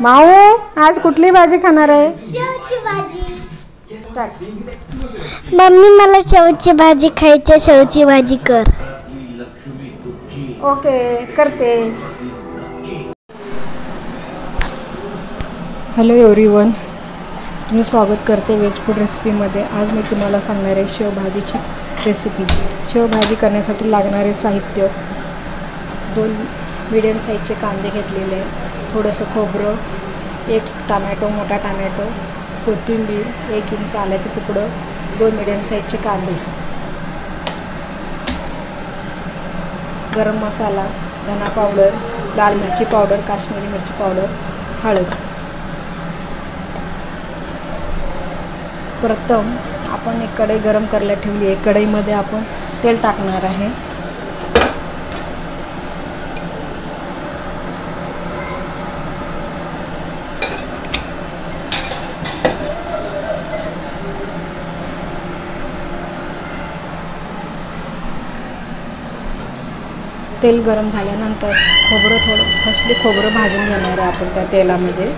माऊ आज कुठली भाजी खाणार आहे? शेवची भाजी. मम्मी मला शेवची भाजी खायची, शेवची भाजी कर. ओके करते. हॅलो एव्हरीवन, तुम्ही स्वागत करते वेज फूड रेसिपीमध्ये. आज मी तुम्हाला सांगणार आहे शेवभाजीची रेसिपी. शेवभाजी करण्यासाठी लागणारे साहित्य: 2 मीडियम साईजचे कांदे घेतलेले, थोडंसं खोबरं, 1 टमॅटो, मोठा टमॅटो, कोथिंबीर, 1 इंच आल्याचे तुकडं, 2 मीडियम साईजचे कांदे, गरम मसाला, धना पावडर, लाल मिरची पावडर, काश्मीरी मिरची पावडर, हळद. प्रथम आपण एक कढई गरम करायला ठेवली आहे. कढईमध्ये आपण तेल टाकणार आहे. तेल गरम झाल्यानंतर खोबरं भाजून घेणार आहे आपण त्या तेलामध्ये.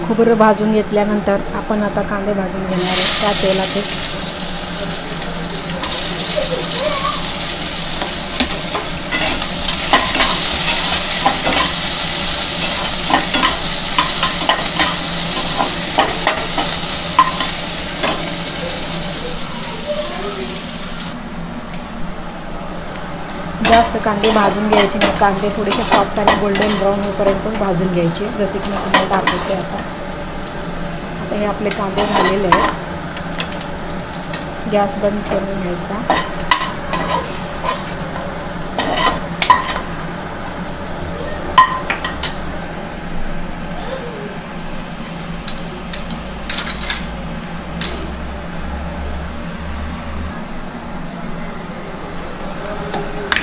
खोबरं भाजून घेतल्यानंतर आपण आता कांदे भाजून घेणार आहे त्या तेलातच. जास्त कांदे भाजून घ्यायचे नाही. कांदे थोडेसे सॉफ्ट आणि गोल्डन ब्राऊन होईपर्यंत भाजून घ्यायचे, जसे की मी तुम्हाला दाखवते. आता हे आपले कांदे झालेले आहेत. गॅस बंद करून घ्यायचा.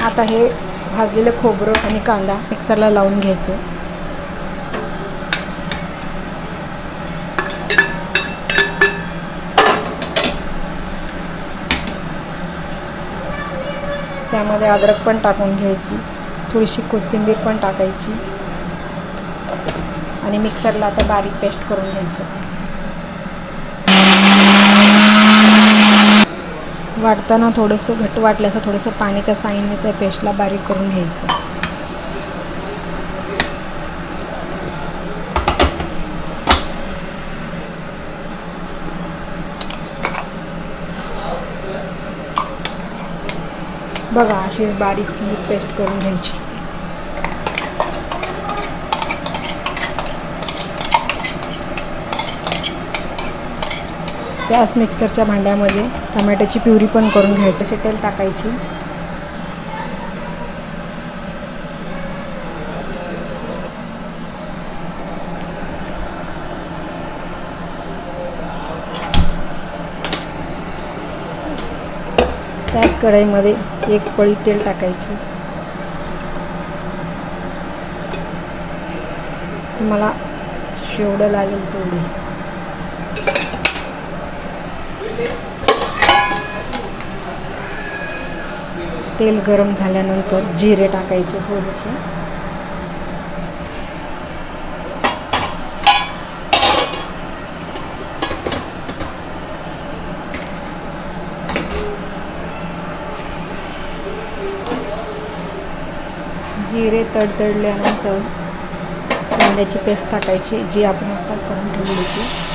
आता हे भाजलेलं खोबरं आणि कांदा मिक्सरला लावून घ्यायचं. त्यामध्ये अद्रक पण टाकून घ्यायची, थोडीशी कोथिंबीर पण टाकायची आणि मिक्सरला आता बारीक पेस्ट करून घ्यायचं. वाटताना थोडंसं घट्ट वाटल्याचं थोडंसं पाण्याच्या साहाय्याने त्या पेस्टला बारीक करून घ्यायचं. बघा अशी बारीक स्मूथ पेस्ट करून घ्यायची. त्याच मिक्सरच्या भांड्यामध्ये टमॅटोची प्युरी पण करून घ्यायची. असे तेल टाकायची. त्याच कढईमध्ये 1 पळी तेल टाकायची. तुम्हाला जेवढं लागेल तेवढे. तेल गरम झाल्यानंतर जिरे टाकायचे थोडेसे. जिरे तडतडल्यानंतर कांद्याची पेस्ट टाकायची, जी आपण आता करून ठेवली होती.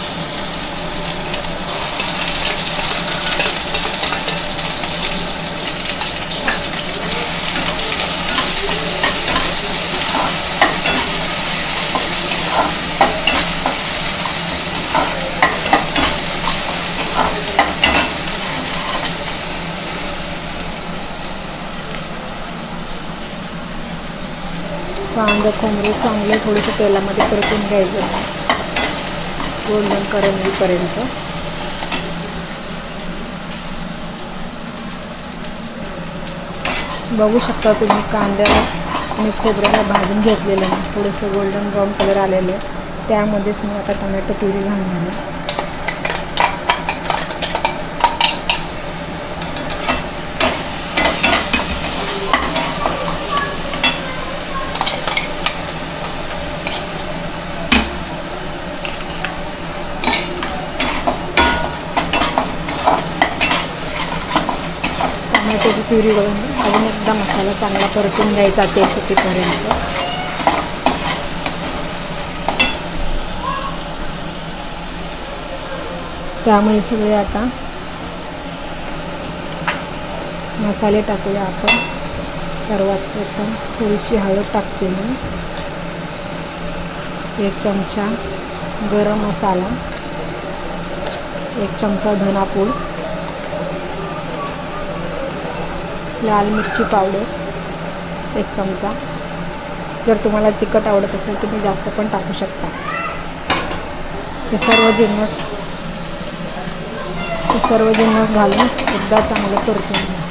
कांदा खोबरे चांगले थोडेसे तेलामध्ये परतून घ्यायचं गोल्डन करंजीपर्यंत. बघू शकता तुम्ही कांद्याला आणि खोबऱ्याला भाजून घेतलेलं आहे. थोडंसं गोल्डन ब्राऊन कलर आलेलं आहे. त्यामध्येच मी आता टोमॅटो प्युरी घालणार आहे. टोमॅटोची प्युरी घालून अजून एकदा मसाला चांगला परतून घ्यायचा तेल सुटेपर्यंत. त्यामुळे सगळे आता मसाले टाकूया आपण. सर्वात प्रथम थोडीशी हळद टाकते मी, 1 चमचा गरम मसाला, 1 चमचा धनापूड, लाल मिरची पावडर 1 चमचा. जर तुम्हाला तिखट आवडत असेल तुम्ही जास्त पण टाकू शकता. हे सर्व जिन्नस घालून एकदा चांगलं परतून घ्या.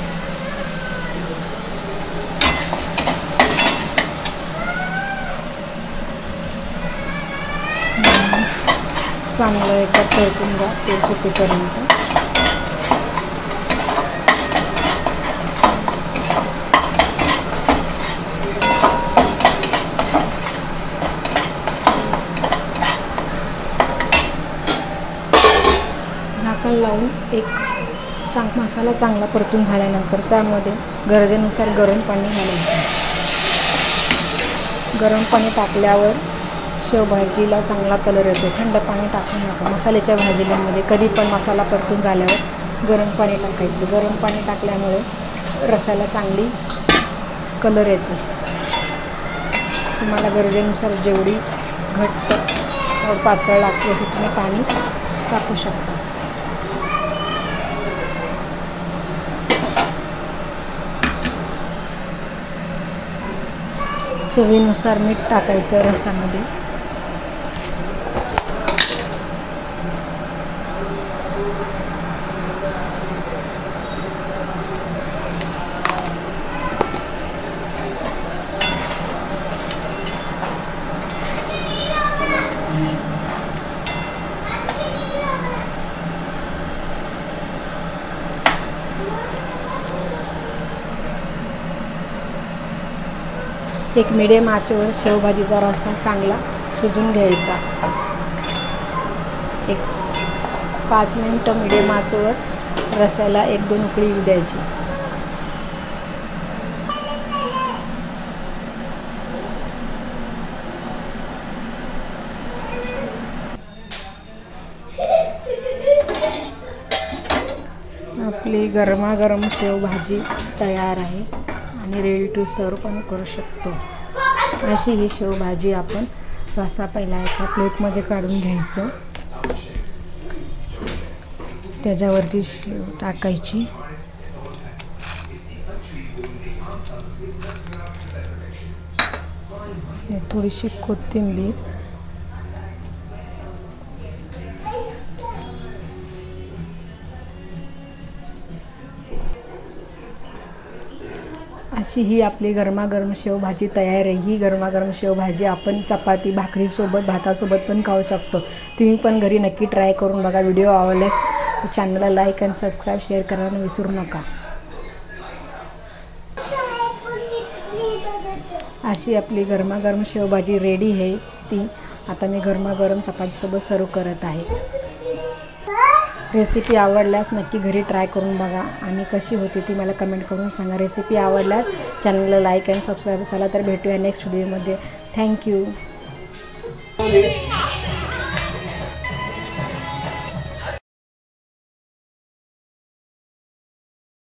चांगलं एकदा परतून घ्या तेल सुटेपर्यंत. झाकण लावून मसाला चांगला परतून झाल्यानंतर त्यामध्ये गरजेनुसार गरम पाणी घालायचं. गरम पाणी टाकल्यावर शेवभाजीला चांगला कलर येतो. थंड पाणी टाकू नका मसाल्याच्या भाजीमध्ये. कधी पण मसाला परतून झाल्यावर गरम पाणी टाकायचं. गरम पाणी टाकल्यामुळे रसाला चांगली कलर येतो. तुम्हाला गरजेनुसार जेवढी घट्ट पातळ लागते असे तुम्ही पाणी टाकू शकता. चवीनुसार मीठ टाकायचं रसामध्ये. एक मिडियम आचेवर शेवभाजीचा रस्सा चांगला शिजून घ्यायचा. एक 5 मिनिटं मिडियम आचेवर रस्स्याला 1-2 उकळी येऊ द्यायची. आपली गरमागरम शेवभाजी तयार आहे आणि रेडी टू सर्व पण करू शकतो. अशी ही शेवभाजी आपण रस्सा पहिला एका प्लेटमध्ये काढून घ्यायचं. त्याच्यावरती शेव टाकायची. थोडीशी कोथिंबीर, अशी ही आपली गरमागरम शेवभाजी तयार आहे. ही गरमागरम शेवभाजी आपण चपाती भाकरीसोबत भातासोबत पण खाऊ शकतो. तुम्ही पण घरी नक्की ट्राय करून बघा. व्हिडिओ आवडल्यास चॅनलला लाईक आणि सबस्क्राईब शेअर करायला विसरू नका. अशी आपली गरमागरम शेवभाजी रेडी आहे. ती आता मी गरमागरम चपातीसोबत सर्व करत आहे. रेसिपी आवडल्यास नक्की घरी ट्राय करून बघा आणि कशी होती ती मला कमेंट करून सांगा. रेसिपी आवडल्यास चॅनलला लाईक आणि सबस्क्राईब. चला तर भेटूया नेक्स्ट व्हिडिओमध्ये. थँक्यू.